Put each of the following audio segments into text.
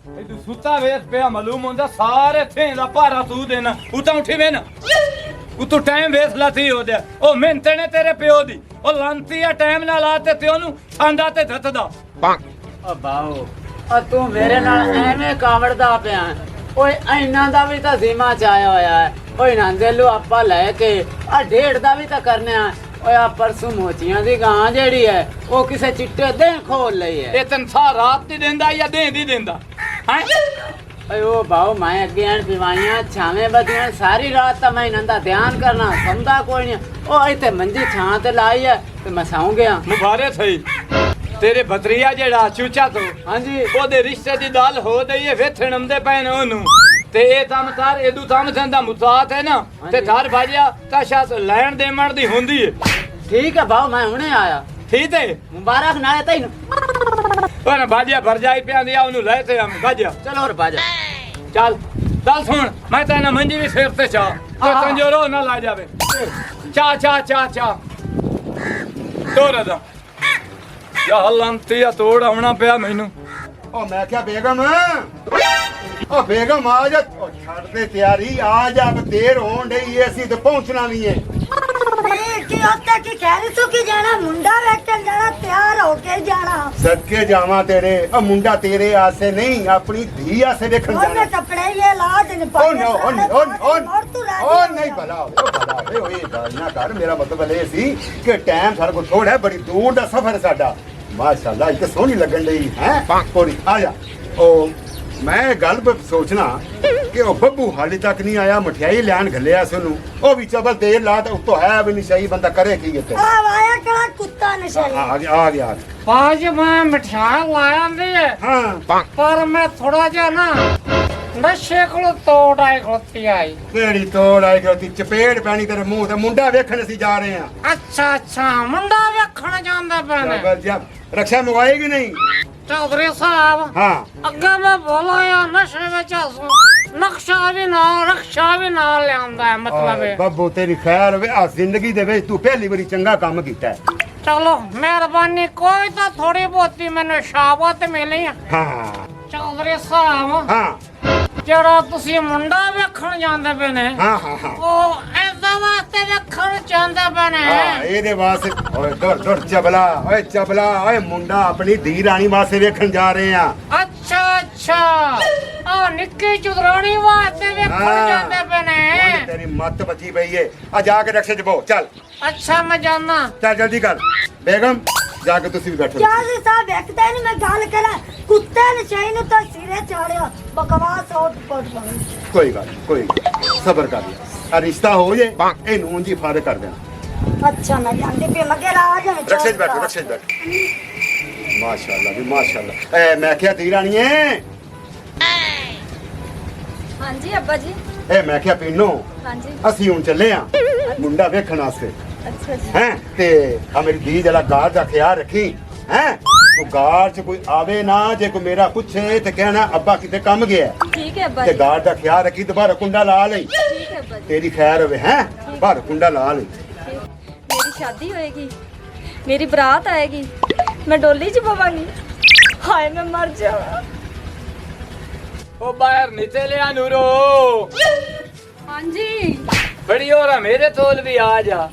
तू सुता वेस पे मालूम होंदा सारे थे दा भारा तू देना उता उठी वे ना तू टाइम वेस लाती हो दे ओ मिहनत ने तेरे प्यो दी ओ लांती आ टाइम ना लाते ते ओनु छांदा ते धतदा ओ बाओ ओ तू मेरे नाल एवें कावड़दा पिया ओए इना दा भी तां जिम्मा चाया होया है ओए नंदेलू आपा लेके आ 1.5 दा भी तां करने आ ओए आ परसों मोचियां दी गां जेड़ी है ओ किसे चिट्टे दे खोल लई है ए तनखा रात दी देंदा या दे दी देंदा हैं ओए ओ बाओ मैं अगे आन पिवाइयां छावे बदियां सारी रात तां मैं इन्हां दा ध्यान करना समझदा कोई नहीं ओ इते मंजी छां ते लाई है ते मैं सौ गया मुबारक सही तेरे भतरिया जेड़ा चूचा तो हां जी ओदे रिश्ते दी दाल हो दई है वेथणम दे पैन ओनु ते ए तम तार एदू तम संदा मुसात है ना ते धार भाजिया ता शास लैण देमण दी हुंदी है ठीक है बाओ मैं हुणे आया ठीक है मुबारक नाले तैन ओने भाजिया भर जाई पिया दिया ओनु ले ते हम गाजिया चलो और बाजा चल चल सुन मैं तेना मंजी भी सिर ते चा तो तंजोरो ना ला जावे चा चा चा चा तोरा दा या हलंतिया तोड़ आउना पिया मैनू ओ मैं क्या बेगम ओ बेगम आ जा ओ छड़ दे तैयारी आ जा अब देर होन डई है ਅਸੀਂ ਤੇ ਪਹੁੰਚਣਾ ਵੀ ਹੈ ਕੀ ਹੋਤਾ ਕਿ ਕਹਿ ਤੂੰ ਕਿ ਜਾਣਾ ਮੁੰਡਾ ਵੇਖਣ ਜਾਣਾ ਤਿਆਰ ਹੋ ਕੇ ਜਾਣਾ ਸਦਕੇ ਜਾਵਾਂ ਤੇਰੇ ਉਹ ਮੁੰਡਾ ਤੇਰੇ ਆਸੇ ਨਹੀਂ ਆਪਣੀ ਧੀ ਆਸੇ ਦੇਖਣ ਉਹਨੇ ਜਾਣਾ ਕੱਪੜੇ ਇਹ ਲਾ ਦੇ ਉਹ ਨਾ ਉਹ ਨਹੀਂ ਭਲਾ ਹੋਵੇ ਓਏ ਗੱਲ ਨਾ ਕਰ ਮੇਰਾ ਮਤਲਬ ਇਹ ਸੀ ਕਿ ਟਾਈਮ ਸਾਡੇ ਕੋਲ ਥੋੜਾ ਹੈ ਬੜੀ ਦੂਰ ਦਾ ਸਫ਼ਰ ਹੈ ਸਾਡਾ ਮਾਸ਼ਾਅੱਲਾ ਇਹ ਸੋਹਣੀ ਲੱਗਣ ਲਈ ਹੈ ਕੋੜੀ ਆ ਜਾ ਉਹ ਮੈਂ ਗੱਲ ਸੋਚਣਾ ਕਿ ਉਹ ਬੱਬੂ ਹਾਲੇ ਤੱਕ ਨਹੀਂ ਆਇਆ ਮਠਿਆਈ ਲੈਣ ਘੱਲਿਆ ਸੀ ਉਹਨੂੰ ਉਹ ਵੀ ਚਬਲ ਦੇਰ ਲਾ ਤੇ ਉੱਤੋਂ ਹੈ ਵੀ ਨਹੀਂ ਸਹੀ ਬੰਦਾ ਕਰੇ ਕੀ ਇੱਥੇ ਆ ਆਇਆ ਕਿਹੜਾ ਕੁੱਤਾ ਨਸ਼ਾਈ ਆ ਗਿਆ आज मैं मिठाई लाया नहीं है ਹਾਂ पर मैं थोड़ा जा ना नशे को तोड़ आई खड़ोती आई ਕਿਹੜੀ ਤੋੜ ਆਈ ਕਿ ਚਪੇੜ ਪੈਣੀ ਤੇਰੇ ਮੂੰਹ ਤੇ ਮੁੰਡਾ ਵੇਖਣ ਅਸੀਂ ਜਾ ਰਹੇ ਹਾਂ अच्छा अच्छा मुंडा वेखण जांदा पैने ਚਬਲ ਜਾ ਰਕਸ਼ਾ ਮੰਗਵਾਏਗੀ ਨਹੀਂ चौधरी साहब ਹਾਂ अगे मैं बोला या नशे में चलसूं नक्शा भी ना रक्षा भी ना लियांदा है मतलब है ਬੱਬੂ ਤੇਰੀ ਖੈਰ ਹੋਵੇ ਆ ਜ਼ਿੰਦਗੀ ਦੇ ਵਿੱਚ ਤੂੰ ਪਹਿਲੀ ਵਾਰੀ ਚੰਗਾ ਕੰਮ ਕੀਤਾ ਹੈ चलो मेहरबानी कोई तो थोड़ी बहुती मैंने शाबात मिली है ਹਾਂ चौधरी साहब ਹਾਂ ਜਿਹੜਾ ਤੁਸੀਂ ਮੁੰਡਾ ਵੇਖਣ ਜਾਂਦੇ ਪਏ ਨੇ ਹਾਂ ਹਾਂ ਹਾਂ ਉਹ ਐਸਾ ਵਾਸਤੇ ਵੇਖਣ ਚਾਹੁੰਦੇ ਪਏ ਨੇ ਹਾਂ ਇਹਦੇ ਵਾਸਤੇ ਓਏ dur ਚਬਲਾ ਓਏ ਮੁੰਡਾ ਆਪਣੀ ਧੀ ਰਾਣੀ ਵਾਸਤੇ ਵੇਖਣ ਜਾ ਰਹੇ ਆ ਅੱਛਾ ਅੱਛਾ ਆ ਨਿੱਕੀ ਚੁਦਰਾਣੀ ਵਾਸਤੇ ਵੇਖਣ ਜਾਂਦੇ ਪਏ ਓਏ ਨੇ ਤੇਰੀ ਮੱਤ ਬਚੀ ਪਈ ਏ ਆ ਜਾ ਕੇ ਰਕਸ਼ੇ 'ਚ ਬੋ ਚੱਲ ਅੱਛਾ ਮੈਂ ਜਾਣਾ ਚੱਲ ਜਲਦੀ ਕਰ ਬੇਗਮ ਜਾ ਕੇ ਤੁਸੀਂ ਵੀ ਬੈਠੋ ਯਾਰ ਜੀ ਸਾਹਿਬ ਵੇਖਦਾ ਨਹੀਂ ਮੈਂ ਗੱਲ ਕਰਾਂ ਕੁੱਤੇ ਨਸ਼ਾਈ ਨੂੰ ਤਾਂ ਸਿਰੇ ਚਾੜਿਆ ਬਕਵਾਸ ਹੋਟ ਕੋਟ ਕੋਈ ਗੱਲ ਨੀ, ਕੋਈ ਸਬਰ ਕਰ ਲੈ ਆ ਰਿਸ਼ਤਾ ਹੋ ਜੇ ਇਹਨੂੰ ਉਂਝ ਹੀ ਫਾਰੇ ਕਰ ਦੇਣਾ ਅੱਛਾ ਮੈਂ ਜਾਂਦੀ ਪਈ ਮਗਰ ਆ ਜਾ ਰਕਸ਼ੇ 'ਚ ਬੈਠੋ ਰਕਸ਼ੇ 'ਚ ਬੈਠੋ ਮਾਸ਼ਾਅੱਲਾ ਵੀ ਮਾਸ਼ਾਅੱਲਾ ਐ ਮੈਂ ਕਿਹਾ ਧੀ ਰਾਣੀ ਏ ਹਾਂਜੀ ਅੱਬਾ ਜੀ ਇਹ ਮੈਂ ਕਿਹਾ ਪੀਨੋ ਹਾਂਜੀ ਅਸੀਂ ਹੁਣ ਚੱਲੇ ਆ ਮੁੰਡਾ ਵੇਖਣ ਵਾਸਤੇ ਅੱਛਾ ਜੀ ਹੈ ਤੇ ਆ ਮੇਰੀ ਧੀ ਜਲਾ ਗਾਰ ਦਾ ਖਿਆਲ ਰੱਖੀ ਹੈ ਉਹ ਗਾਰ 'ਚ ਕੋਈ ਆਵੇ ਨਾ ਜੇ ਕੋਈ ਮੇਰਾ ਪੁੱਛੇ ਤੇ ਕਹਿਣਾ ਅੱਬਾ ਕਿਤੇ ਕੰਮ ਗਿਆ ਠੀਕ ਹੈ ਅੱਬਾ ਤੇ ਜੀ ਗਾਰ ਦਾ ਖਿਆਲ ਰੱਖੀ ਦੁਬਾਰਾ ਕੁੰਡਾ ਲਾ ਲਈ ਠੀਕ ਹੈ ਅੱਬਾ ਜੀ ਤੇਰੀ ਖੈਰ ਹੋਵੇ ਹੈ ਬਾਹਰ ਕੁੰਡਾ ਲਾ ਲਈ ਮੇਰੀ ਸ਼ਾਦੀ ਹੋਏਗੀ ਮੇਰੀ ਬਰਾਤ ਆਏਗੀ ਮੈਂ ਡੋਲੀ 'ਚ ਪਵਾਂਗੀ ਹਾਏ ਮੈਂ ਮਰ ਜਾਵਾਂ ओ बाहर नीचे लिया नूरो ਹਾਂਜੀ बड़ी हो रहा मेरे तोल भी आ जा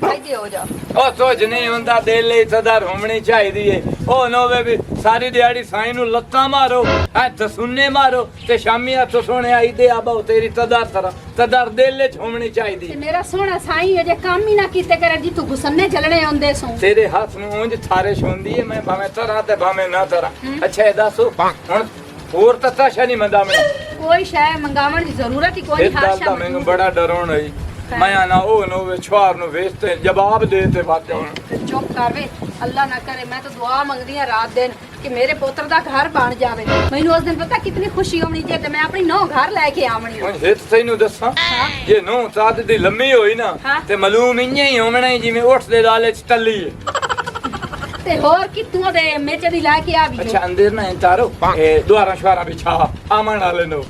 ਆਈਦੇ ਹੋ ਜਾ ओ सोच नहीं हुंदा दिल ही सदर होनी चाहिए ओ नोवे भी सारी दिहाड़ी साईं नु लत्ता मारो हथ सुन्ने मारो ते शामी हथ सोने आई दे आबा तेरी तदर दिल च होनी ਤੇ चाहिए ਮੇਰਾ ਸੋਹਣਾ ਸਾਈਂ ਅਜੇ ਕੰਮ ਹੀ ਨਾ ਕੀਤੇ करे जी तू गुस्सने चलने आंदे सो तेरे हाथ नु ਉਂਝ थारिश होंदी है मैं भाਵੇਂ तरा ते भाਵੇਂ ना तरा अच्छा ये दस हुन ਹੋਰ ਤਤਾਸ਼ਾ ਨਹੀਂ ਮੰਦਾ ਮੈਂ कोई शय मंगावण की जरूरत ही कोई ਇਸ ਗੱਲ ਦਾ ਮੈਨੂੰ ਬੜਾ ਡਰ ਹੋਣਾ ਈ ਮੈਂ ਆਣਾ ਉਹ ਨੋਵੇ ਛੁਆਰ ਨੂੰ ਵੇਚਤੇ ਜਵਾਬ ਦੇ ਤੇ ਵਾਕਿਆ ਹੁਣ चुप कर वे अल्लाह ना करे मैं तो दुआ मंगदी हां रात दिन कि मेरे पुत्र दा घर बन जावे मैनू उस दिन पता कितनी खुशी होनी जे ते मैं अपनी नौ घर लेके आवणी ਹੁਣ ਹਿੱਤ ਤੈਨੂੰ ਦੱਸਾਂ ਜੇ ਨੋ ਸਾਦ ਦੀ ਲੰਮੀ ਹੋਈ ਨਾ ਹਾਂ। ਤੇ ਮਾਲੂਮ ਇੰਨੇ ਹੀ ਹੋਣਾ ਹੀ ਜਿਵੇਂ ਉੱਠ ਦੇ ਦਾਲੇ ਚ ਟੱਲੀ ਹੈ ते होर कितों दे मेचे दी लेके आवी ਅੱਛਾ ਅੰਦਰ ਨਾ ਇੰਤਾਰੋ ਇਹ ਦੁਆਰਾ ਸ਼ਵਾਰਾ ਵਿਛਾ ਆਮਣ ਵਾਲੇ ਨੂੰ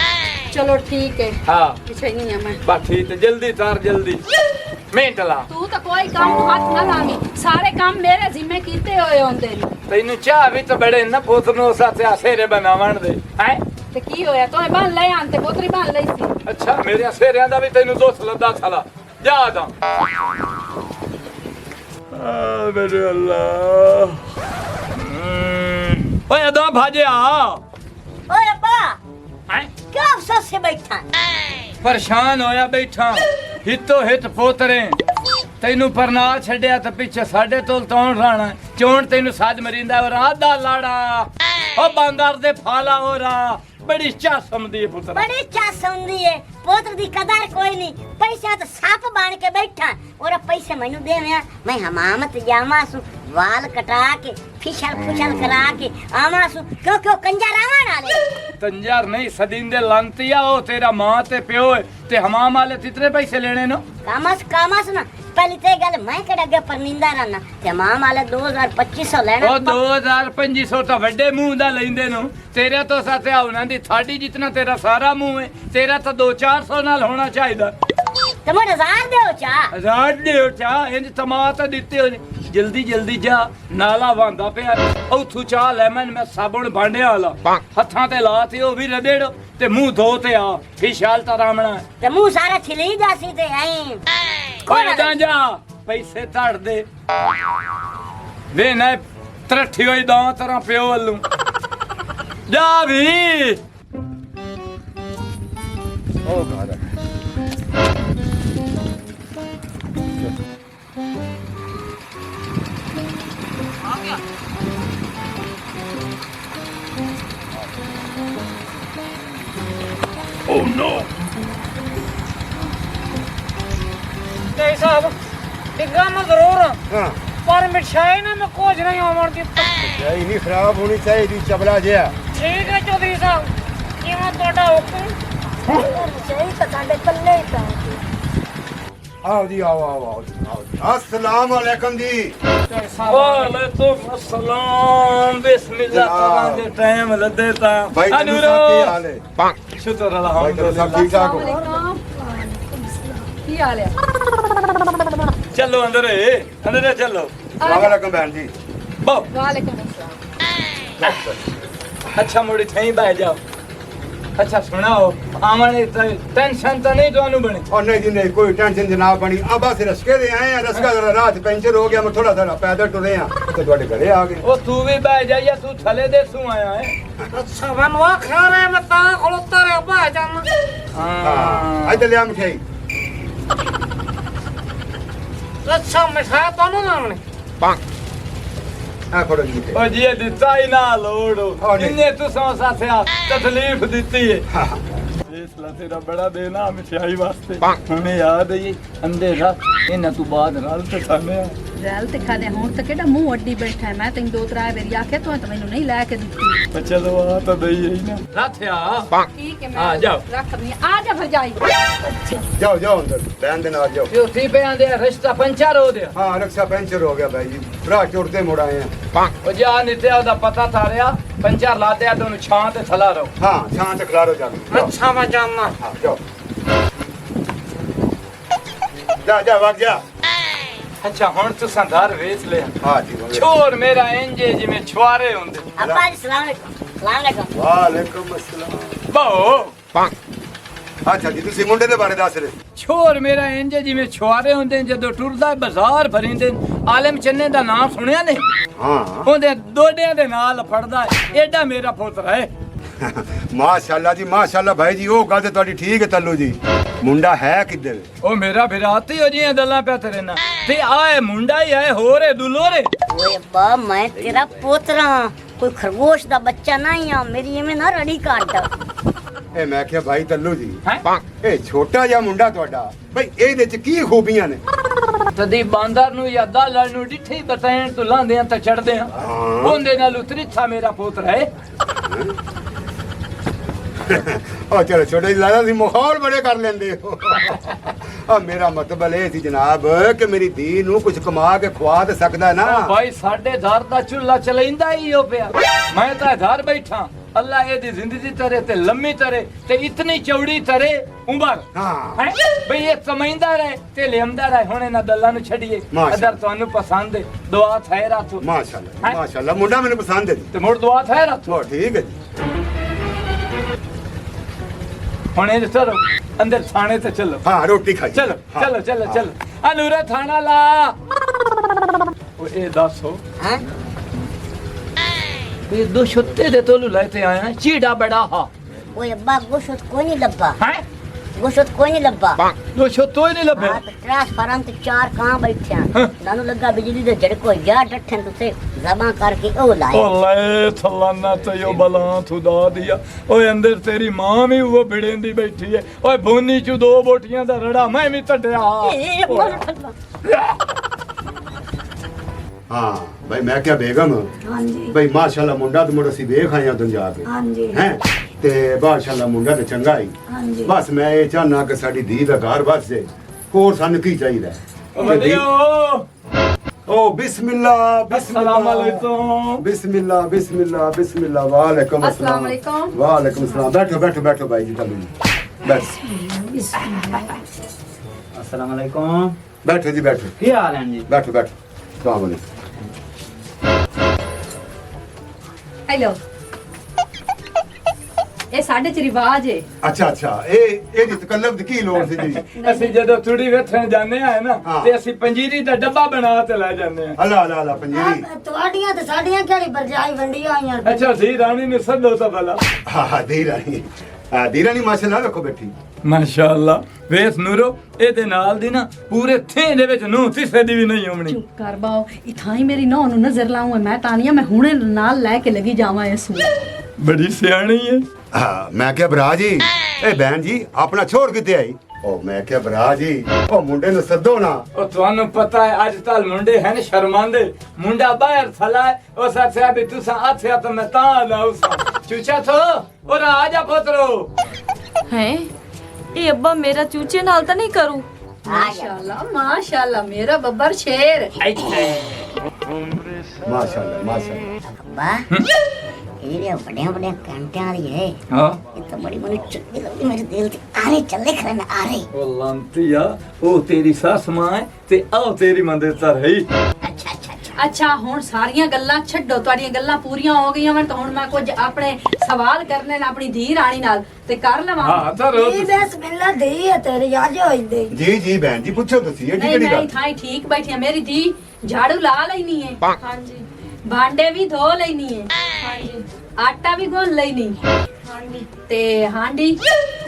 चलो ठीक है ਹਾਂ पीछे नहीं है मैं ਬਸ ਠੀਕ ਤੇ ਜਲਦੀ ਤਾਰ ਜਲਦੀ ਮਿੰਟ ਲਾ तू तो कोई काम नू हाथ ना लावी सारे काम मेरे जिम्मे कीते होए होंदे ने ਤੈਨੂੰ ਚਾਹ ਵੀ ਤਾਂ ਬੜੇ ਨਾ ਪੁੱਤ ਨੂੰ ਸਾਥੇ ਆਸੇਰੇ ਬਣਾਵਣ ਦੇ ਹੈ ਤੇ ਕੀ ਹੋਇਆ ਤੂੰ ਬੰਨ ਲੈ ਆਂ ਤੇ ਪੋਤਰੀ ਬੰਨ ਲਈ ਸੀ ਅੱਛਾ ਮੇਰੇ ਸੇਰਿਆਂ ਦਾ ਵੀ ਤੈਨੂੰ ਦੋਸਤ ਲੱਦਾ ਸਾਲਾ ਜਾ ਦਾ ਆ ਮੇਰੇ ਅੱਲਾ ਓਏ ਅਦਾ ਭਾਜਿਆ ਓਏ ਅੱਬਾ ਹੈ ਕਿਉਂ ਅਫਸੋਸ ਸੇ ਬੈਠਾ ਪਰੇਸ਼ਾਨ ਹੋਇਆ ਬੈਠਾ ਹਿੱਤੋ ਹਿੱਤ ਪੋਤਰੇ ਤੈਨੂੰ ਪਰਨਾ ਛੱਡਿਆ ਤੇ ਪਿੱਛੇ ਸਾਡੇ ਤੋਂ ਤੌਣ ਰਾਣਾ ਚੋਣ ਤੈਨੂੰ ਸਾਜ ਮਰਿੰਦਾ ਔਰ ਆਦਾ ਲਾੜਾ ਉਹ ਬਾਂਦਰ ਦੇ ਫਾਲਾ ਹੋ ਰਾ ਬੜੀ ਚਾਹ ਸਮਦੀ ਹੈ ਪੁੱਤਰ बड़ी चास ਹੁੰਦੀ ਏ ਪੁੱਤਰ ਦੀ ਕਦਰ ਕੋਈ ਨਹੀਂ ਪੈਸਾ ਤਾਂ ਸੱਪ ਬਣ ਕੇ ਬੈਠਾ ਔਰ ਪੈਸੇ ਮੈਨੂੰ ਦੇਵਿਆ ਮੈਂ ਹਮਾਮ ਤੇ ਜਾਵਾਂ ਸੂ ਵਾਲ ਕਟਾ ਕੇ ਫਿਸ਼ਲ ਫੁਸ਼ਲ ਕਰਾ ਕੇ ਆਵਾਂ ਸੂ ਕਿਉਂ ਕੰਜਰ ਆਵਾਂ ਨਾਲੇ ਤੰਜਰ ਨਹੀਂ ਸਦੀਂਦੇ ਲੰਤੀਆ ਉਹ ਤੇਰਾ ਮਾਂ ਤੇ ਪਿਓ ਤੇ ਹਮਾਮ ਵਾਲੇ ਤਿਤਰੇ ਪੈਸੇ ਲੈਣੇ ਨੂੰ ਕਾਮਸ ਨਾ ਪਹਿਲੀ ਤੇ ਗੱਲ ਮੈਂ ਕਿਹੜਾ ਅੱਗੇ ਪਰਨਿੰਦਾ ਰਹਿਣਾ ਤੇ ਹਮਾਮ ਵਾਲੇ 2250 ਲੈਣਾ ਉਹ 2500 ਤਾਂ ਵੱਡੇ ਮੂੰਹ ਦਾ ਲੈਂਦੇ ਨੂੰ ਤੇਰੇ ਤੋਂ ਸਾਥੇ ਆਉਣਾ ਦੀ ਥਾੜੀ ਜਿਤਨਾ ਤੇਰਾ ਸਾਰਾ ਮੂੰਹ ਹੈ ਤੇਰਾ ਤਾਂ 2-400 ਨਾਲ ਹੋਣਾ ਚਾਹੀਦਾ ਤੇ ਮੈਂ 1000 ਦਿਓ ਚਾ 1000 ਦਿਓ ਚਾ ਇੰਜ ਤਮਾਤ ਦਿੱਤੇ ਹੋ ਜਲਦੀ ਜਾ ਨਾਲਾ ਵਾਂਦਾ ਪਿਆ ਉਥੋਂ ਚਾਹ ਲੈ ਮੈਂ ਸਾਬਣ ਭਾਂਡਿਆ ਵਾਲਾ ਹੱਥਾਂ ਤੇ ਲਾਤੀ ਉਹ ਵੀ ਰਦੇੜ ਤੇ ਮੂੰਹ ਧੋ ਤੇ ਆ ਫਿਸ਼ਾਲ ਤਾਂ ਰਾਮਣਾ ਤੇ ਮੂੰਹ ਸਾਰਾ ਛਿਲੀ ਜਾਸੀ ਤੇ ਐਂ ਕੋਈ ਤਾਂ ਜਾ ਪੈਸੇ ਧੜ ਦੇ ਵੇ ਨਾ ਤਰੱਠੀ ਹੋਈ ਦਾ ਤਰ੍ਹਾਂ ਪਿਓ ਵੱਲੋਂ ਜਾ ਵੀ ਉਹ ਘਰ ਤੇ ਸਾਹਿਬ ਡਿੱਗਾ ਮੈਂ ਜ਼ਰੂਰ ਹਾਂ ਪਰ ਮਿਠਾਈ ਨੇ ਮੈਂ ਕੁਝ ਨਹੀਂ ਆਉਣ ਦਿੱਤਾ ਚਾਹੀ ਨਹੀਂ ਖਰਾਬ ਹੋਣੀ ਚਾਹੀਦੀ ਚਬਲਾ ਜਿਹਾ ਠੀਕ ਹੈ ਚੌਧਰੀ ਸਾਹਿਬ ਕਿਵੇਂ ਤੁਹਾਡਾ ਹੁਕਮ ਸਹੀ ਤਾਂ ਸਾਡੇ ਪੱਲੇ ਹੀ ਤਾਂ ਆਓ ਜੀ ਆਓ ਜੀ अस्सलाम वालेकुम जी वालेकुम अस्सलाम बिस्मिल्लाह करांगे टाइम लदे ता भाई तेनू साहब की हाल है शुक्र भाई तेनू सब ठीक ठाक हो ਕੀ ਹਾਲ ਹੈ चलो अंदर चलो वालेकुम बहन जी बो ਵਾਲੇਕੁਮ ਅਸਲਾਮ अच्छा मुड़ी थई बैठ जाओ अच्छा सुनाओ आमने टेंशन तो नहीं दोनों बने और नहीं जी नहीं कोई टेंशन जनाब बनी अब बस रस्के दे आए हैं रस्का जरा रात पंचर हो गया मैं थोड़ा थोड़ा पैदल टुरे हैं तो ਤੁਹਾਡੇ ਘਰੇ आ गए ओ तू भी बैठ जा या तू थले दे सू आया है ਅੱਛਾ ਮੈਨੂੰ ਖਾ ਰਿਹਾ ਮੈਂ ਤਾਂ ਖਲੋਤਾ ਰਿਹਾ ਭਾਈ ਜਾਨ हां इधर ले आ मिठाई ਅੱਛਾ ਮਿਠਾਈ ਤੁਹਾਨੂੰ ਨਾ ਆਉਣੀ आ फड़ो जी ओ जी दिता ही ना लोड़ो हाँ, नहीं। इन्ने तू सौ साथिया तकलीफ दिती है हां फैसला तेरा बड़ा देना मिठाई वास्ते हमें याद है ये अंधेरा इन्ना तू बाद राल ते खाने ਰੈਲ ਤੇ ਖਾਦੇ ਹੁਣ ਤਾਂ ਕਿਹੜਾ ਮੂੰਹ ਅੱਡੀ ਬੈਠਾ ਹੈ ਮੈਂ ਤੈਨੂੰ 2-3 ਵਾਰੀ ਆਖਿਆ ਤੂੰ ਤਾਂ ਮੈਨੂੰ ਨਹੀਂ ਲੈ ਕੇ ਦਿੱਤੀ चलो आ तो दई है ना राथिया ਠੀਕ ਹੈ ਆ ਜਾਓ। ਰੱਖ ਦਨੀ ਆ ਜਾ ਫਿਰ ਜਾਈ जाओ जाओ अंदर बहन दे नाल जाओ जो थी पे आंदे रिश्ता पंचर हो गया हां रक्षा पंचर हो गया भाई जी भरा चुरते मुड़ आए हैं ओ जा नित्या दा पता तारिया पंचर लाते आ दोनों छां ते थला रहो हां शांत खलारो जाओ ਅੱਛਾ ਮੈਂ ਜਾਨਣਾ हां जाओ जा वग जा अच्छा हुन तुसां घर वेच लिया हां जी वग छोर मेरा इंजे जिवें छुआरे हुंदे ਅੱਬਾ ਜੀ ਸਲਾਮ ਅਲੈਕੁਮ वालेकुम अस्सलाम बहु अच्छा जी तुसी मुंडे दे बारे दस रहे छोर मेरा इंजे जिवें छुआरे हुंदे जदों टुरदा बाजार भरिंदे आलम चन्ने दा नाम सुनिया ने हां ਉਹਦੇ ਦੋਡਿਆਂ ਦੇ ਨਾਲ ਫੜਦਾ ਐਡਾ ਮੇਰਾ ਪੁੱਤਰ ਹੈ माशाल्लाह जी माशाल्लाह भाई जी वो गल ते ਤੁਹਾਡੀ ठीक है तल्लू जी मुंडा है किधर ਉਹ ਮੇਰਾ ਫਿਰਾਤੀ ਹੋ ਜੀਆਂ ਗੱਲਾਂ ਪਿਆ ਤੇਰੇ ਨਾਲ ਤੇ ਆਏ ਮੁੰਡਾ ਹੀ ਆਏ ਹੋਰੇ ਦੁਲੋਰੇ ਓਏ ਅੱਬਾ ਮੈਂ ਤੇਰਾ ਪੋਤਰਾ ਕੋਈ ਖਰਗੋਸ਼ ਦਾ ਬੱਚਾ ਨਹੀਂ ਆ ਮੇਰੀ ਐਵੇਂ ਨਾ ਰੜੀ ਕੱਟ ਇਹ ਮੈਂ ਕਿਹਾ ਭਾਈ ਤੱਲੂ ਜੀ ਹੈ ਇਹ ਛੋਟਾ ਜਿਹਾ ਮੁੰਡਾ ਤੁਹਾਡਾ ਬਈ ਇਹਦੇ ਚ ਕੀ ਖੂਬੀਆਂ ਨੇ ਤਦੀ ਬਾਂਦਰ ਨੂੰ ਜਾਂ ਦਾਲਣ ਨੂੰ ਡਿੱਠੇ ਬਤਾਇਣ ਤੋਂ ਲਾਂਦੇ ਆ ਤਾਂ ਚੜਦੇ ਆ ਉਹਦੇ ਨਾਲ ਉਤਰੀ ਥਾ ਮੇਰਾ ਪੁੱਤਰ ਹੈ ਉਹ ਚਲੋ ਛੋਟੇ ਜੀ ਲਾਦਾ ਸੀ ਮਾਹੌਲ ਬੜੇ ਕਰ ਲੈਂਦੇ ਹੋ ਆ ਮੇਰਾ ਮਤਲਬ ਇਹ ਸੀ ਜਨਾਬ ਕਿ ਮੇਰੀ ਧੀ ਨੂੰ ਕੁਝ ਕਮਾ ਕੇ ਖਵਾ ਤੇ ਸਕਦਾ ਨਾ ਭਾਈ ਸਾਡੇ ਘਰ ਦਾ ਚੁੱਲ੍ਹਾ ਚਲਾਈਂਦਾ ਹੀ ਹੋ ਪਿਆ ਮੈਂ ਤਾਂ ਘਰ ਬੈਠਾ ਅੱਲਾ ਇਹਦੀ ਜ਼ਿੰਦਗੀ ਤਰੇ ਤੇ ਲੰਮੀ ਤਰੇ ਤੇ ਇਤਨੀ ਚੌੜੀ ਤਰੇ ਉਮਰ ਹਾਂ ਹੈ ਬਈ ਇਹ ਕਮਾਈਂਦਾ ਰਹੇ ਤੇ ਲਿਆਂਦਾ ਰਹੇ ਹੁਣ ਇਹਨਾਂ ਦੱਲਾਂ ਨੂੰ ਛੱਡੀਏ ਮਾਸ਼ਾ। ਅਦਰ ਤੁਹਾਨੂੰ ਪਸੰਦ ਹੈ ਦੁਆ ਹੈ ਰਾਤੋਂ ਮਾਸ਼ਾਅੱਲਾ ਮਾਸ਼ਾਅੱਲਾ ਮੁੰਡਾ ਮੈਨੂੰ ਪਸੰਦ ਹੈ ਜੀ ਤੇ ਮੁੜ ਦੁਆ ਹੈ ਰਾਤੋਂ ਹੋ ਠੀਕ ਹੈ ਜੀ ਹੁਣ ਇਹ ਚਲੋ ਅੰਦਰ ਥਾਣੇ ਤੇ ਚਲੋ हाँ रोटी खाई ਚਲੋ हाँ, ਚਲੋ ਚਲੋ हाँ। ਚਲੋ ਅਨੂਰਾ ਥਾਣਾ ਲਾ ਉਹ ਇਹ ਦੱਸੋ हैं ਇਹ ਦੋ ਛੁੱਤੇ ਦੇ ਤੋਲੂ ਲੈਤੇ ਆਇਆ ਚੀੜਾ ਬੜਾ ਹਾ ओए अब्बा गोशत कोई नहीं लब्बा ਹੈ गोशत कोई नहीं लब्बा ਦੋ ਛੁੱਤੋ ਹੀ ਨਹੀਂ ਲੱਭੇ हाँ तो ट्रांसफार्म ते चार कहां बैठे हैं हाँ। नानू लगा बिजली दे झड़को या डठन तुसे जमा करके ओ लाए ਉਹ ਲੈ ਥਲਾਨਾ ਤੇ ਉਹ ਬਲਾਂ ਥੁਦਾ ਦਿਆ ਓਏ ਅੰਦਰ ਤੇਰੀ ਮਾਂ ਵੀ ਉਹ ਬਿੜੇਂਦੀ ਬੈਠੀ ਹੈ ਓਏ ਬੋਨੀ ਚ ਦੋ ਬੋਟੀਆਂ ਦਾ ਰੜਾ ਮੈਂ ਵੀ ਟੱਡਿਆ ए, बोल हाँ भाई मैं क्या बेगम हाँ जी भाई माशाल्लाह मुंडा तो मुड़ असी वेख आए उधर जाके हाँ जी हैं ते माशाल्लाह मुंडा तो चंगा ही हाँ जी बस मैं ये चाहना कि साडी धी दा घर बस जाए होर सानू की चाहिए ਬਲਿਓ ओ बिस्मिल्लाह अस्सलाम वालेकुम बिस्मिल्लाह बिस्मिल्लाह बिस्मिल्लाह वालेकुम अस्सलाम अस्सलाम वालेकुम। वालेकुम अस्सलाम बैठो बैठो बैठो भाई जी चलो जी बस अस्सलाम वालेकुम बैठो जी बैठो ਕੀ ਹਾਲ ਹੈ ਜੀ बैठो बैठो अस्सलाम वालेकुम हेलो ਇਹ ਸਾਡੇ ਚ ਰਿਵਾਜ ਹੈ अच्छा अच्छा ए दी तकल्लुफ दी की लोड़ सी जी ਅਸੀਂ ਜਦੋਂ ਥੋੜੀ ਵੇਥਣ ਜਾਂਦੇ ਆ ਨਾ ਹਾਂ। ਤੇ ਅਸੀਂ ਪੰਜੀਰੀ ਦਾ ਡੱਬਾ ਬਣਾ ਤੇ ਲੈ ਜਾਂਦੇ ਆ अल्लाह अल्लाह अल्लाह पंजीरी ਤੁਹਾਡੀਆਂ ਤੇ ਸਾਡੀਆਂ ਕਿਹੜੀ ਬਰਜਾਈ ਵੰਡੀਆਂ ਹੋਈਆਂ ਅੱਛਾ ਜੀ ਰਾਣੀ ਨੇ ਸੱਦੋ ਤਾਂ ਭਲਾ हाँ हाँ धी रानी माशाल्लाह रखो बैठी ਮਾਸ਼ਾਅੱਲਾ ਵੇਸ ਨੂਰੋ ਇਹਦੇ ਨਾਲ ਦੀ ਨਾ ਪੂਰੇ ਥੇਂ ਦੇ ਵਿੱਚ ਨੂੰ ਤਿਸੇ ਦੀ ਵੀ ਨਹੀਂ ਹੋਣੀ ਚੁੱਪ ਕਰ ਬਾਓ ਇਥਾਂ ਹੀ ਮੇਰੀ ਨੌਂ ਨੂੰ ਨਜ਼ਰ ਲਾਉਂ ਮੈਂ ਤਾਨੀਆ ਮੈਂ ਹੁਣੇ ਨਾਲ ਲੈ ਕੇ ਲੱਗੀ ਜਾਵਾਂ ਇਸ ਨੂੰ ਬੜੀ ਸਿਆਣੀ ਹੈ हाँ मैं क्या भरा जी ए बहन जी अपना छोड़ किते आई ओ मैं क्या भरा जी ओ मुंडे नु सदो ना ਉਹ ਤੁਹਾਨੂੰ ਪਤਾ ਹੈ ਅੱਜ ਕੱਲ ਮੁੰਡੇ ਹਨ ਸ਼ਰਮਾਂਦੇ ਮੁੰਡਾ ਬਾਹਰ ਥਲਾ ਉਹ ਸਾਥਿਆ ਵੀ ਤੁਸੀਂ ਆਥਿਆ ਤਾਂ ਮੈਂ ਤਾਂ ਲਾਉ ਚੂਚਾ ਥੋ ਔਰ ਆ ਜਾ ਪੁੱਤਰੋ है ये अब्बा मेरा चूचे नाल तो नहीं करूं माशाल्लाह मेरा बब्बर शेर माशाल्लाह माशाल्लाह अब्बा ये बड़े बड़े कांटे वाली है ਹਾਂ ये तो बड़ी बड़ी चुटकी लगती मेरे दिल से आ रही चले खरे में आ रही ਉਹ ਲੰਤੀਆ ਉਹ ਤੇਰੀ ਸੱਸ ਮਾਂ ਹੈ ਤੇ ਆਹ ਤੇਰੀ ਮੰਦੇ ਤਰ ਹੈ अच्छा अच्छा अच्छा ਅੱਛਾ ਹੁਣ ਸਾਰੀਆਂ ਗੱਲਾਂ ਛੱਡੋ ਤੁਹਾਡੀਆਂ ਗੱਲਾਂ ਪੂਰੀਆਂ ਹੋ ਗਈਆਂ ਮੈਂ ਤਾਂ ਹੁਣ ਮੈਂ ਕੁਝ ਆਪਣੇ ਸਵਾਲ ਕਰਨੇ ਨੇ ਆਪਣੀ ਧੀ ਰਾਣੀ ਨਾਲ ਤੇ ਕਰ ਲਵਾਂ ਹਾਂ ਤਰੋ बिस्मिल्लाह दी है तेरी आज होई दे जी जी बहन जी पूछो तुसी ये ਨਹੀਂ केड़ी ਮੈਂ गल ਇਥਾਂ ਠੀਕ ਬੈਠੀ ਹਾਂ ਮੇਰੀ ਧੀ ਝਾੜੂ ਲਾ ਲੈਣੀ ਹੈ हाँ जी ਭਾਂਡੇ ਵੀ ਧੋ ਲੈਣੀ ਹੈ हाँ जी ਆਟਾ ਵੀ ਗੁੰਨ ਲੈਣੀ हाँ जी ਤੇ ਹਾਂਡੀ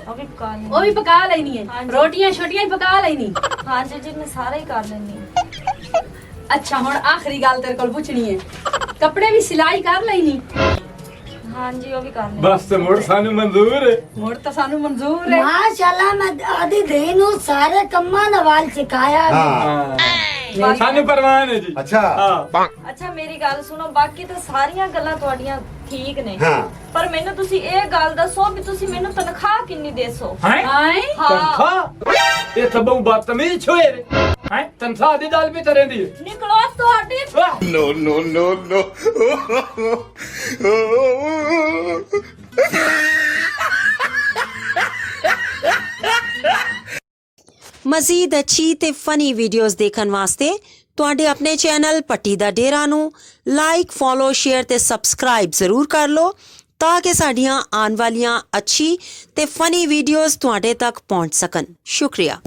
अभी काल ਉਹ ਵੀ ਪਕਾ ਲੈਣੀ ਹੈ ਹਾਂਜੀ। ਰੋਟੀਆਂ ਛੋਟੀਆਂ ਵੀ ਪਕਾ ਲੈਣੀ हाँ जी मैं सारा ही कर लेनी ਅੱਛਾ ਹੁਣ ਆਖਰੀ ਗੱਲ ਤੇਰੇ ਕੋਲ ਪੁੱਛਣੀ ਹੈ ਕੱਪੜੇ ਵੀ ਸਿਲਾਈ ਕਰ ਲੈਣੀ हाँ जी वो भी कर लेनी ਬਸ ਤੇ ਮੁੜ ਸਾਨੂੰ ਮਨਜ਼ੂਰ ਹੈ ਮੁੜ ਤਾਂ ਸਾਨੂੰ ਮਨਜ਼ੂਰ ਹੈ माशाल्लाह मैं आधी दिन सारे कम्मा दा वाल सिखाया हां ਹਾਂ ਸਾਨੂੰ ਪਰਵਾਨ ਹੈ ਜੀ अच्छा ਹਾਂ ਅੱਛਾ ਮੇਰੀ ਗੱਲ ਸੁਣੋ ਬਾਕੀ ਤਾਂ ਸਾਰੀਆਂ ਗੱਲਾਂ ਤੁਹਾਡੀਆਂ ਠੀਕ ਨੇ हां ਪਰ ਮੈਨੂੰ ਤੁਸੀਂ ਇਹ ਗੱਲ ਦੱਸੋ ਵੀ ਤੁਸੀਂ ਮੈਨੂੰ ਤਨਖਾਹ ਕਿੰਨੀ ਦੇਸੋ ਹੈ ਹਾਏ ਤਨਖਾਹ ਇਹ ਤਾਂ ਬਹੁ ਬਦਤਮੀਜ਼ ਛੋਏ ਹੈ ਤਨਖਾਹ ਦੀ ਗੱਲ ਵੀ ਤਰੇ ਦੀ ਨਿਕਲੋ ਤੁਹਾਡੀ नो नो नो नो ਮਜ਼ੀਦ ਅੱਛੀ ਤੇ ਫਨੀ ਵੀਡੀਓਜ਼ ਦੇਖਣ ਵਾਸਤੇ ਤੁਹਾਡੇ ਆਪਣੇ ਚੈਨਲ ਪੱਟੀ ਦਾ ਡੇਰਾ ਨੂੰ ਲਾਈਕ ਫੋਲੋ ਸ਼ੇਅਰ ਤੇ ਸਬਸਕ੍ਰਾਈਬ ਜ਼ਰੂਰ ਕਰ ਲਓ ਤਾਂ ਕਿ ਸਾਡੀਆਂ ਆਉਣ ਵਾਲੀਆਂ ਅੱਛੀ ਤੇ ਫਨੀ ਵੀਡੀਓਜ਼ ਤੁਹਾਡੇ ਤੱਕ ਪਹੁੰਚ ਸਕਣ ਸ਼ੁਕਰੀਆ।